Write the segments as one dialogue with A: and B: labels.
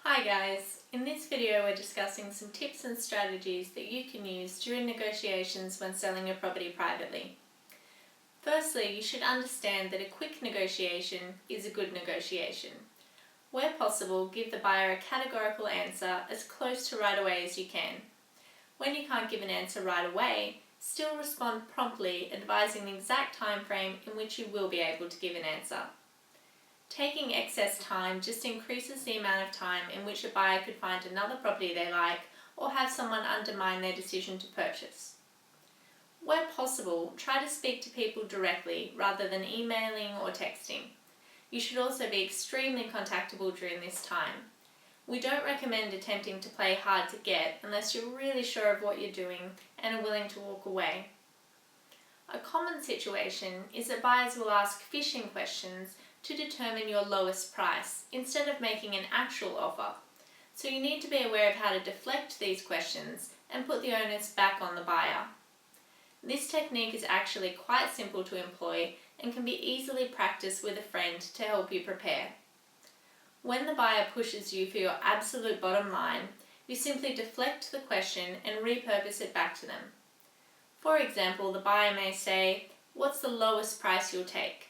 A: Hi guys, in this video we're discussing some tips and strategies that you can use during negotiations when selling your property privately. Firstly, you should understand that a quick negotiation is a good negotiation. Where possible, give the buyer a categorical answer as close to right away as you can. When you can't give an answer right away, still respond promptly, advising the exact time frame in which you will be able to give an answer. Taking excess time just increases the amount of time in which a buyer could find another property they like or have someone undermine their decision to purchase. Where possible, try to speak to people directly rather than emailing or texting. You should also be extremely contactable during this time. We don't recommend attempting to play hard to get unless you're really sure of what you're doing and are willing to walk away. A common situation is that buyers will ask fishing questions to determine your lowest price instead of making an actual offer. So you need to be aware of how to deflect these questions and put the onus back on the buyer. This technique is actually quite simple to employ and can be easily practiced with a friend to help you prepare. When the buyer pushes you for your absolute bottom line, you simply deflect the question and repurpose it back to them. For example, the buyer may say, "What's the lowest price you'll take?"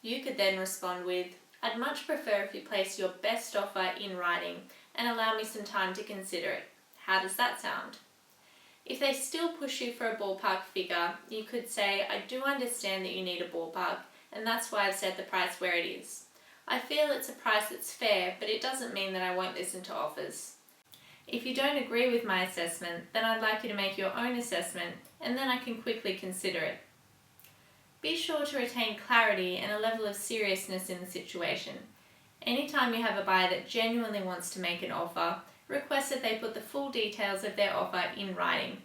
A: You could then respond with, "I'd much prefer if you place your best offer in writing and allow me some time to consider it. How does that sound?" If they still push you for a ballpark figure, you could say, "I do understand that you need a ballpark, and that's why I've set the price where it is. I feel it's a price that's fair, but it doesn't mean that I won't listen to offers. If you don't agree with my assessment, then I'd like you to make your own assessment, and then I can quickly consider it." Be sure to retain clarity and a level of seriousness in the situation. Anytime you have a buyer that genuinely wants to make an offer, request that they put the full details of their offer in writing.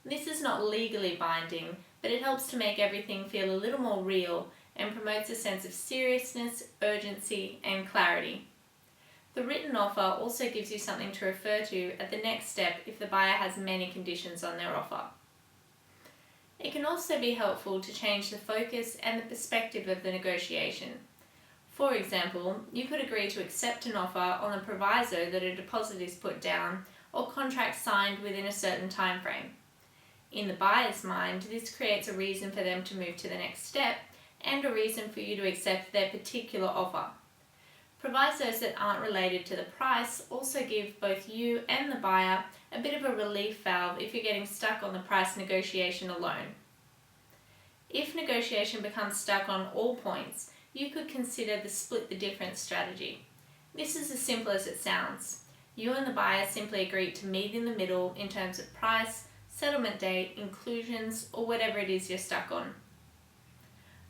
A: This is not legally binding, but it helps to make everything feel a little more real and promotes a sense of seriousness, urgency, and clarity. The written offer also gives you something to refer to at the next step if the buyer has many conditions on their offer. It can also be helpful to change the focus and the perspective of the negotiation. For example, you could agree to accept an offer on the proviso that a deposit is put down or contract signed within a certain time frame. In the buyer's mind, this creates a reason for them to move to the next step and a reason for you to accept their particular offer. Provisos that aren't related to the price also give both you and the buyer a bit of a relief valve if you're getting stuck on the price negotiation alone. If negotiation becomes stuck on all points, you could consider the split the difference strategy. This is as simple as it sounds. You and the buyer simply agree to meet in the middle in terms of price, settlement date, inclusions, or whatever it is you're stuck on.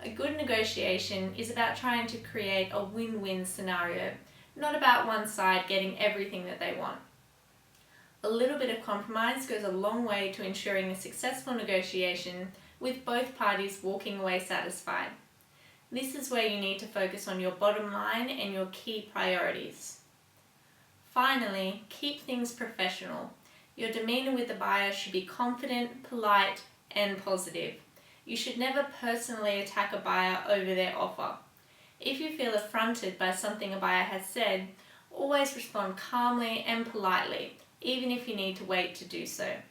A: A good negotiation is about trying to create a win-win scenario, not about one side getting everything that they want. A little bit of compromise goes a long way to ensuring a successful negotiation with both parties walking away satisfied. This is where you need to focus on your bottom line and your key priorities. Finally, keep things professional. Your demeanor with the buyer should be confident, polite, and positive. You should never personally attack a buyer over their offer. If you feel affronted by something a buyer has said, always respond calmly and politely, even if you need to wait to do so.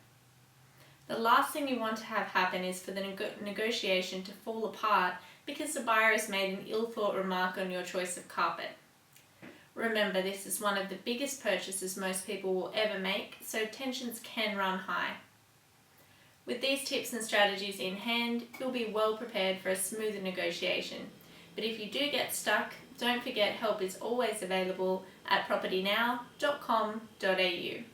A: The last thing you want to have happen is for the negotiation to fall apart because the buyer has made an ill-thought remark on your choice of carpet. Remember, this is one of the biggest purchases most people will ever make, so tensions can run high. With these tips and strategies in hand, you'll be well prepared for a smoother negotiation. But if you do get stuck, don't forget help is always available at PropertyNow.com.au.